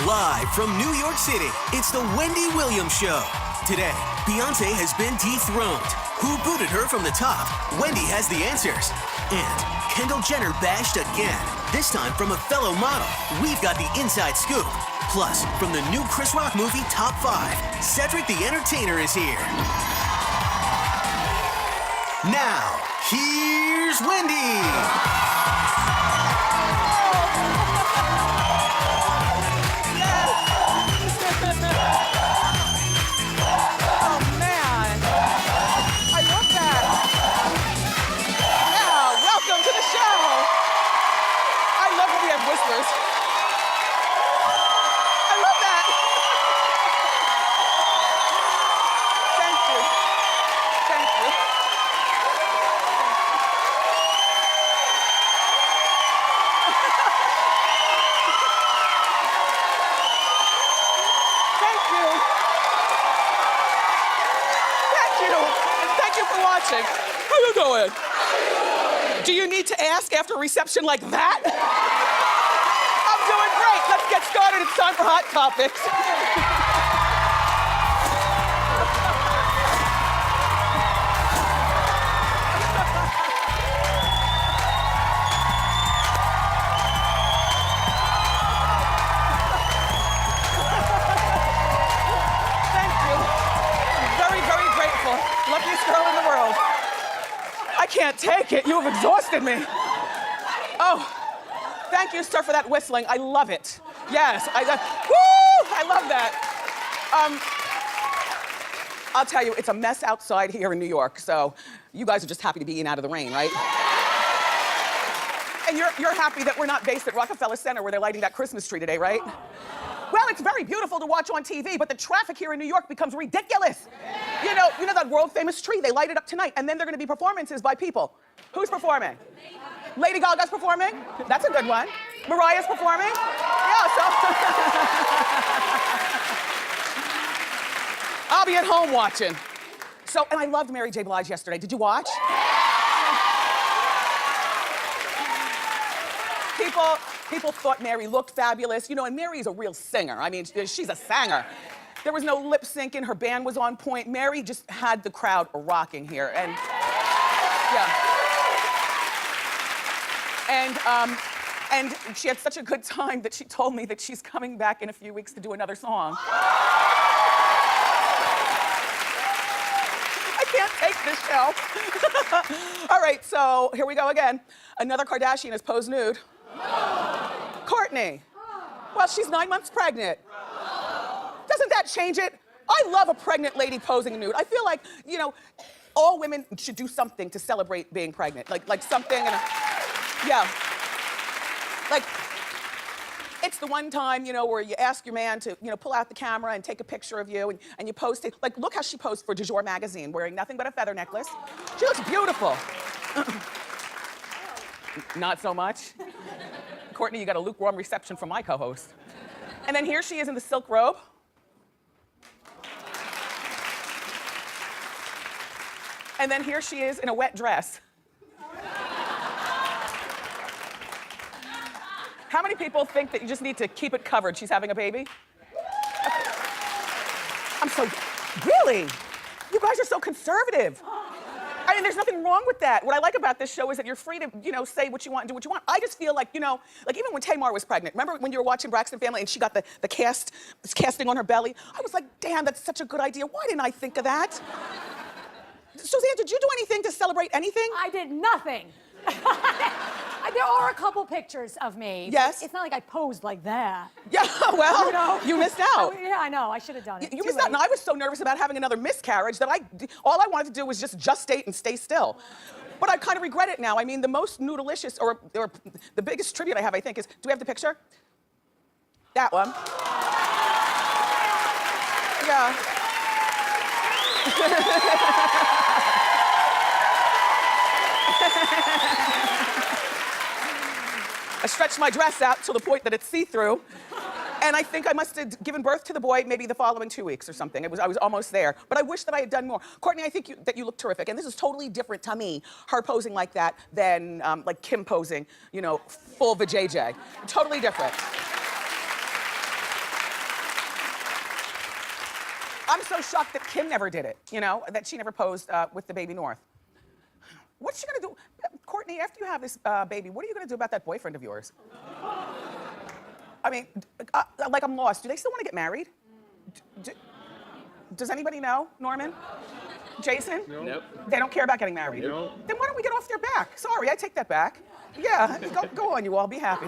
Live from New York City, it's the Wendy Williams Show. Today, Beyonce has been dethroned. Who booted her from the top? Wendy has the answers. And Kendall Jenner bashed again. This time from a fellow model. We've got the inside scoop. Plus, from the new Chris Rock movie Top 5, Cedric the Entertainer is here. Now, here's Wendy. Whispers. I love that. Thank you. Thank you. Thank you. Thank you. And thank you for watching. How you doing? Do you need to ask after a reception like that? Doing great. Let's get started. It's time for Hot Topics. Thank you. Very, very grateful. Luckiest girl in the world. I can't take it. You have exhausted me. Oh. Thank you, sir, for that whistling. I love it. Yes, I love that. I'll tell you, it's a mess outside here in New York, so you guys are just happy to be in out of the rain, right? And you're happy that we're not based at Rockefeller Center where they're lighting that Christmas tree today, right? Well, it's very beautiful to watch on TV, but the traffic here in New York becomes ridiculous. You know that world-famous tree, they light it up tonight, and then there are gonna be performances by people. Who's performing? Lady Gaga's performing. That's a good one. Mariah's performing. Yeah, so. I'll be at home watching. So, and I loved Mary J. Blige yesterday. Did you watch? People thought Mary looked fabulous. You know, and Mary's a real singer. I mean, she's a singer. There was no lip syncing. Her band was on point. Mary just had the crowd rocking here. And, yeah. And she had such a good time that she told me that she's coming back in a few weeks to do another song. I can't take this show. All right, so here we go again. Another Kardashian has posed nude. Kourtney. Well, she's 9 months pregnant. Doesn't that change it? I love a pregnant lady posing nude. I feel like, you know, all women should do something to celebrate being pregnant. Like something and yeah. Like, it's the one time, you know, where you ask your man to, you know, pull out the camera and take a picture of you and you post it. Like, look how she posed for Du Jour magazine, wearing nothing but a feather necklace. She looks beautiful. Not so much. Kourtney, you got a lukewarm reception from my co-host. And then here she is in the silk robe. And then here she is in a wet dress. How many people think that you just need to keep it covered? She's having a baby? Really? You guys are so conservative. I mean, there's nothing wrong with that. What I like about this show is that you're free to, you know, say what you want and do what you want. I just feel like, you know, like even when Tamar was pregnant, remember when you were watching Braxton Family and she got the casting on her belly? I was like, damn, that's such a good idea. Why didn't I think of that? Suzanne, did you do anything to celebrate anything? I did nothing. There are a couple pictures of me. Yes. It's not like I posed like that. Yeah, well, you know? You missed out. Yeah, I know. I should have done it. You missed out, and I was so nervous about having another miscarriage that all I wanted to do was just gestate and stay still. But I kind of regret it now. I mean, the most noodleicious, or the biggest tribute I have, I think, is, do we have the picture? That one. Yeah. I stretched my dress out to the point that it's see-through. And I think I must have given birth to the boy maybe the following 2 weeks or something. I was almost there. But I wish that I had done more. Kourtney, I think that you look terrific. And this is totally different to me, her posing like that, than like Kim posing, you know, full vajayjay. Totally different. I'm so shocked that Kim never did it, you know, that she never posed with the baby North. What's she gonna do? Kourtney, after you have this baby, what are you gonna do about that boyfriend of yours? I mean, like I'm lost. Do they still wanna get married? Does anybody know, Norman? Jason? Nope. They don't care about getting married? Nope. Then why don't we get off their back? Sorry, I take that back. Yeah, go on, you all, be happy.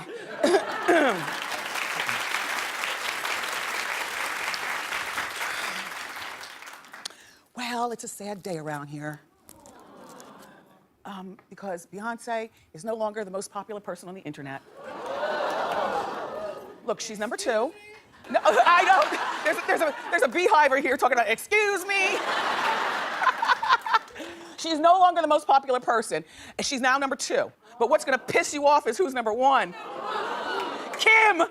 Well, it's a sad day around here. Because Beyonce is no longer the most popular person on the internet. Look, she's number 2. No, I know. There's a beehive right here talking about, excuse me. She's no longer the most popular person, and she's now number 2. But what's gonna piss you off is who's number 1. Kim!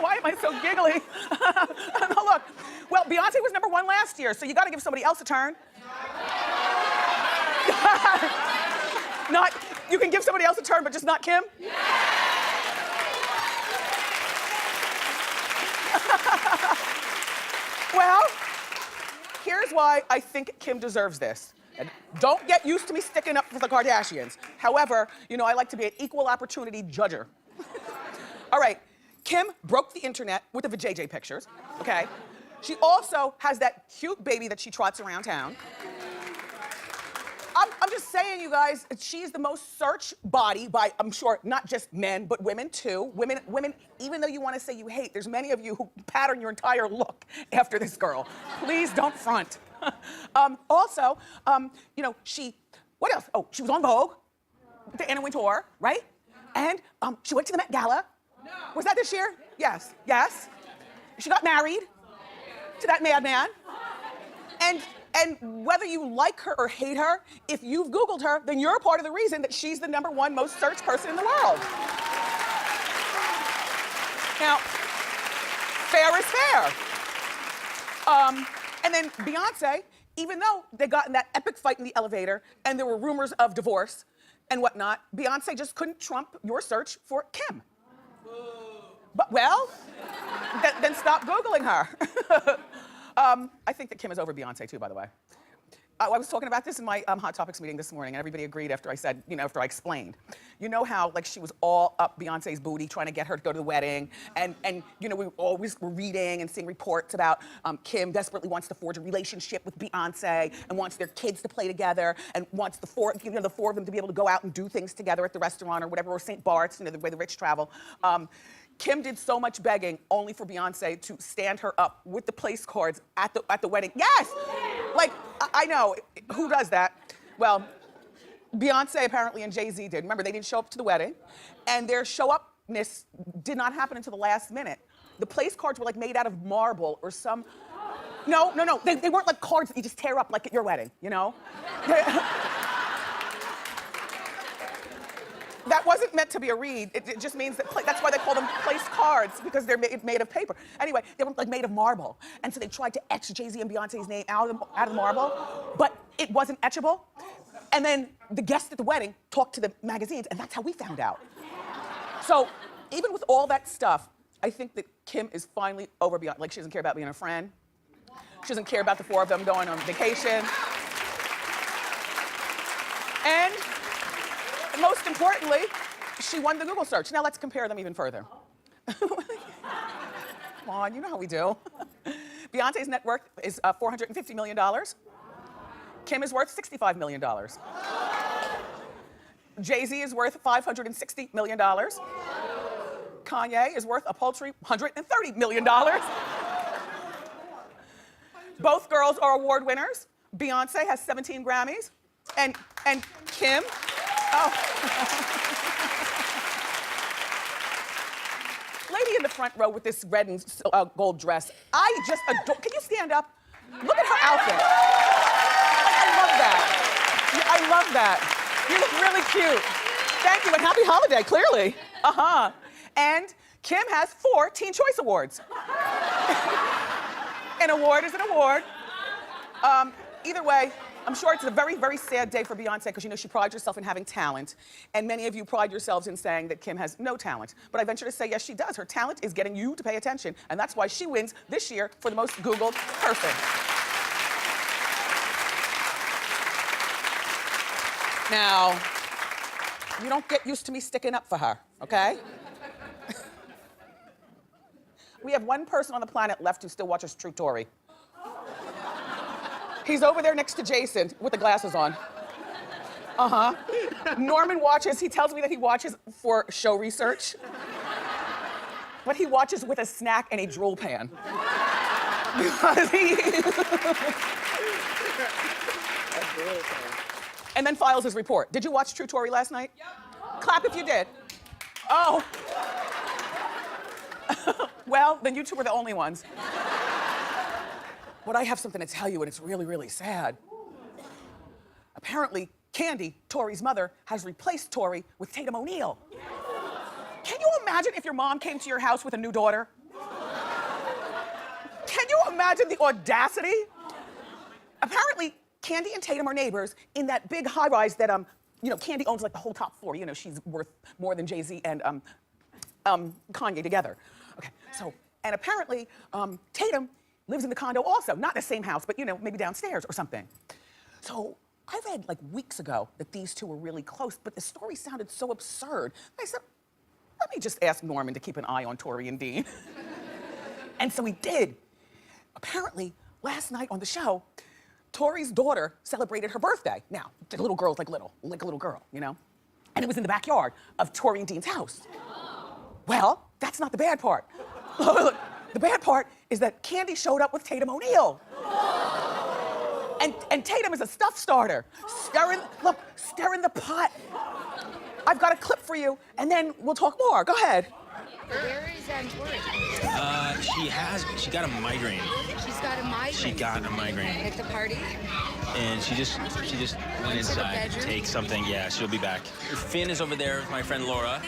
Why am I so giggly? No, look. Well, Beyonce was number 1 last year, so you gotta give somebody else a turn. You can give somebody else a turn, but just not Kim? Well, here's why I think Kim deserves this. And don't get used to me sticking up for the Kardashians. However, you know, I like to be an equal opportunity judger. All right, Kim broke the internet with the vajayjay pictures, okay? She also has that cute baby that she trots around town. I'm just saying, you guys, she's the most searched body by, I'm sure, not just men, but women too. Women, even though you want to say you hate, there's many of you who pattern your entire look after this girl. Please don't front. Also, you know, what else? Oh, she was on Vogue, the Anna Wintour, right? And she went to the Met Gala. No. Was that this year? Yes, yes. She got married to that madman. And whether you like her or hate her, if you've Googled her, then you're a part of the reason that she's the number 1 most searched person in the world. Now, fair is fair. And then Beyonce, even though they got in that epic fight in the elevator and there were rumors of divorce and whatnot, Beyonce just couldn't trump your search for Kim. But, well, then stop Googling her. I think that Kim is over Beyonce too, by the way. I was talking about this in my Hot Topics meeting this morning, and everybody agreed after I said, you know, after I explained. You know how, like, she was all up Beyonce's booty trying to get her to go to the wedding, and you know, we always were reading and seeing reports about Kim desperately wants to forge a relationship with Beyonce and wants their kids to play together and wants the four of them to be able to go out and do things together at the restaurant or whatever, or St. Bart's, you know, the way the rich travel. Kim did so much begging only for Beyonce to stand her up with the place cards at the wedding. Yes! Like, I know, who does that? Well, Beyonce apparently and Jay-Z did. Remember, they didn't show up to the wedding, and their show-upness did not happen until the last minute. The place cards were like made out of marble or some, no, they weren't like cards that you just tear up like at your wedding, you know? That wasn't meant to be a read. It just means that, that's why they call them place cards, because they're made of paper. Anyway, they were like made of marble. And so they tried to etch Jay-Z and Beyonce's name out of the marble, but it wasn't etchable. And then the guests at the wedding talked to the magazines, and that's how we found out. So even with all that stuff, I think that Kim is finally over Beyonce. Like, she doesn't care about being a friend. She doesn't care about the 4 of them going on vacation. And most importantly, she won the Google search. Now let's compare them even further. Come on, you know how we do. Beyonce's net worth is $450 million. Kim is worth $65 million. Jay-Z is worth $560 million. Kanye is worth a paltry $130 million. Both girls are award winners. Beyonce has 17 Grammys, and Kim, lady in the front row with this red and gold dress, I just adore. Can you stand up? Look at her outfit. I love that. I love that. You look really cute. Thank you, and happy holiday, clearly. And Kim has 4 Teen Choice Awards. An award is an award. Either way, I'm sure it's a very, very sad day for Beyonce because you know she prides herself in having talent, and many of you pride yourselves in saying that Kim has no talent. But I venture to say, yes, she does. Her talent is getting you to pay attention, and that's why she wins this year for the most Googled person. Now, you don't get used to me sticking up for her, okay? We have one person on the planet left who still watches True Tori. He's over there next to Jason with the glasses on. Uh-huh. Norman watches, he tells me that he watches for show research. But he watches with a snack and a drool pan. Because he... And then files his report. Did you watch True Tori last night? Yep. Clap if you did. Oh. Well, then you two were the only ones. But I have something to tell you, and it's really, really sad. Apparently, Candy, Tori's mother, has replaced Tori with Tatum O'Neal. Can you imagine if your mom came to your house with a new daughter? Can you imagine the audacity? Apparently, Candy and Tatum are neighbors in that big high-rise that, you know, Candy owns like the whole top floor. You know, she's worth more than Jay-Z and Kanye together. Okay, so, and apparently, Tatum lives in the condo also. Not in the same house, but, you know, maybe downstairs or something. So, I read like weeks ago that these two were really close, but the story sounded so absurd. I said, let me just ask Norman to keep an eye on Tori and Dean. And so he did. Apparently, last night on the show, Tori's daughter celebrated her birthday. Now, the little girl's like a little girl, you know? And it was in the backyard of Tori and Dean's house. Well, that's not the bad part. Look, the bad part is that Candy showed up with Tatum O'Neal. And Tatum is a stuff starter. Stirring the pot. I've got a clip for you, and then we'll talk more. Go ahead. Where is Tori? She got a migraine. She's got a migraine. She got a migraine. At the party? And she just went inside to take something. Yeah, she'll be back. Finn is over there with my friend Laura.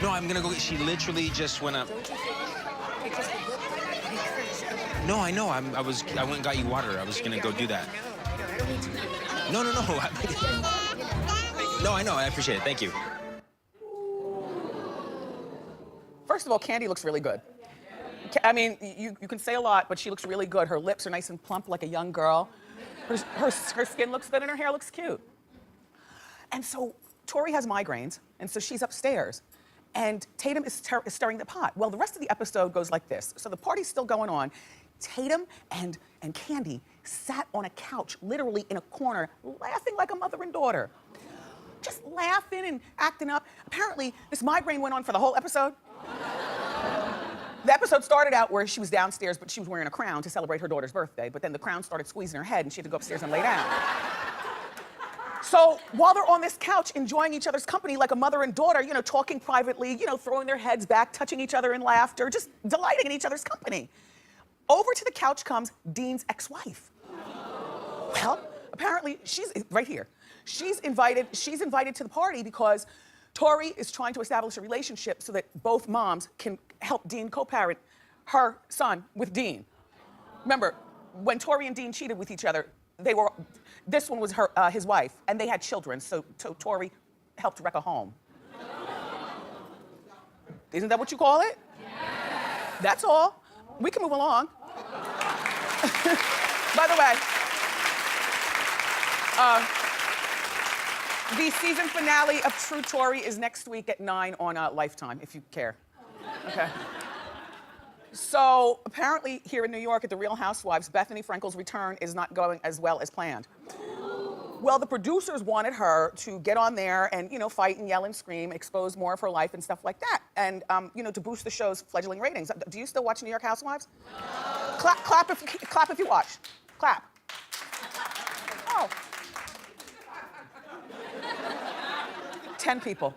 No, I'm gonna go. She literally just went up. No, I know. I went and got you water. I was gonna go do that. No. No, I know. I appreciate it. Thank you. First of all, Candy looks really good. I mean, you can say a lot, but she looks really good. Her lips are nice and plump like a young girl. Her skin looks good and her hair looks cute. And so Tori has migraines, and so she's upstairs. And Tatum is stirring the pot. Well, the rest of the episode goes like this. So the party's still going on. Tatum and Candy sat on a couch, literally in a corner, laughing like a mother and daughter. Just laughing and acting up. Apparently, this migraine went on for the whole episode. The episode started out where she was downstairs, but she was wearing a crown to celebrate her daughter's birthday. But then the crown started squeezing her head, and she had to go upstairs and lay down. So while they're on this couch enjoying each other's company like a mother and daughter, you know, talking privately, you know, throwing their heads back, touching each other in laughter, just delighting in each other's company. Over to the couch comes Dean's ex-wife. Well, apparently she's right here. She's invited to the party because Tori is trying to establish a relationship so that both moms can help Dean co-parent her son with Dean. Remember, when Tori and Dean cheated with each other, this one was his wife, and they had children, so Tori helped wreck a home. Isn't that what you call it? Yes. That's all. We can move along. By the way, the season finale of True Tori is next week at 9 on Lifetime, if you care. Okay. So apparently here in New York at the Real Housewives, Bethenny Frankel's return is not going as well as planned. Well, the producers wanted her to get on there and, you know, fight and yell and scream, expose more of her life and stuff like that. And, you know, to boost the show's fledgling ratings. Do you still watch New York Housewives? No. Clap if you watch. Clap. Oh. 10 people.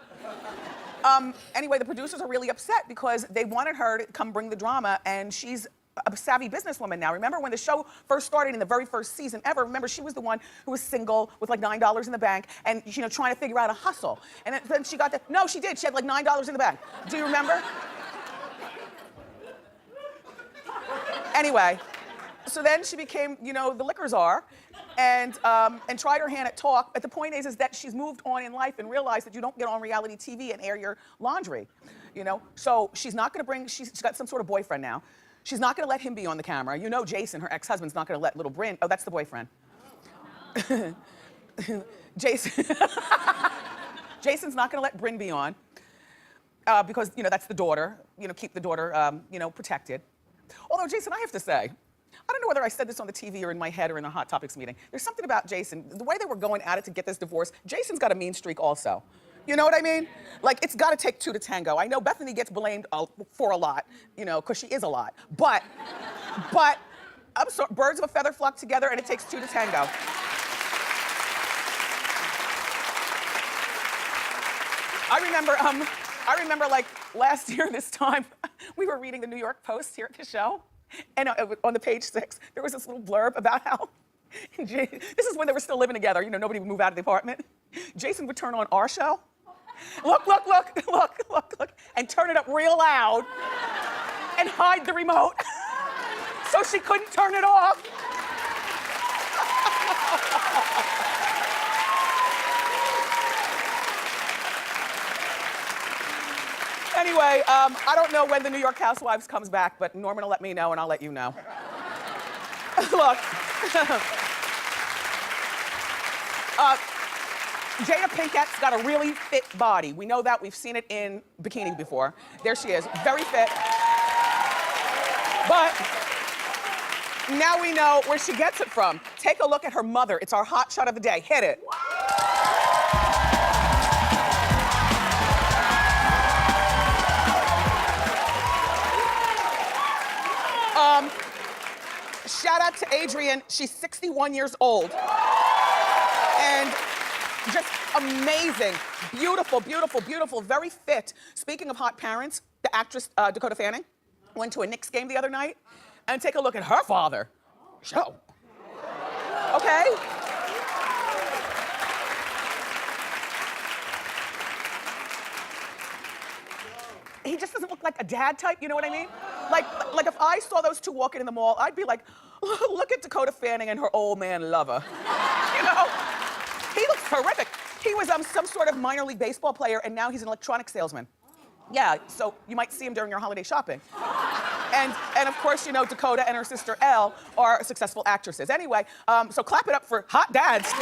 Anyway, the producers are really upset because they wanted her to come bring the drama, and she's a savvy businesswoman now. Remember when the show first started in the very first season ever? Remember, she was the one who was single with like $9 in the bank and, you know, trying to figure out a hustle. And then she got the, no, she did. She had like $9 in the bank. Do you remember? Anyway, So then she became, you know, the liquor czar and tried her hand at talk. But the point is that she's moved on in life and realized that you don't get on reality TV and air your laundry, you know? So she's not gonna bring, she's got some sort of boyfriend now. She's not gonna let him be on the camera. You know Jason, her ex-husband's not gonna let little Bryn, oh, that's the boyfriend. Jason, Jason's not gonna let Bryn be on because, you know, that's the daughter, you know, keep the daughter, you know, protected. Although, Jason, I have to say, I don't know whether I said this on the TV or in my head or in a Hot Topics meeting. There's something about Jason, the way they were going at it to get this divorce, Jason's got a mean streak also. You know what I mean? Like, it's gotta take two to tango. I know Bethenny gets blamed for a lot, you know, because she is a lot. But, I'm sorry, birds of a feather flock together and it takes two to tango. I remember like last year this time, we were reading the New York Post here at the show. And on the page 6, there was this little blurb about how, this is when they were still living together, you know, nobody would move out of the apartment. Jason would turn on our show. Look, and turn it up real loud and hide the remote so she couldn't turn it off. Anyway, I don't know when the New York Housewives comes back, but Norman will let me know and I'll let you know. Look. Jada Pinkett's got a really fit body. We know that, we've seen it in bikini before. There she is, very fit. But now we know where she gets it from. Take a look at her mother. It's our hot shot of the day. Hit it. Shout out to Adrienne. She's 61 years old. And just amazing. Beautiful, beautiful, beautiful, very fit. Speaking of hot parents, the actress Dakota Fanning went to a Knicks game the other night. And take a look at her father. Show. Okay? He just doesn't look like a dad type, you know what I mean? Like if I saw those two walking in the mall, I'd be like, look at Dakota Fanning and her old man lover. You know? He looks terrific. He was some sort of minor league baseball player and now he's an electronic salesman. Yeah, so you might see him during your holiday shopping. And of course, you know, Dakota and her sister Elle are successful actresses. Anyway, so clap it up for hot dads.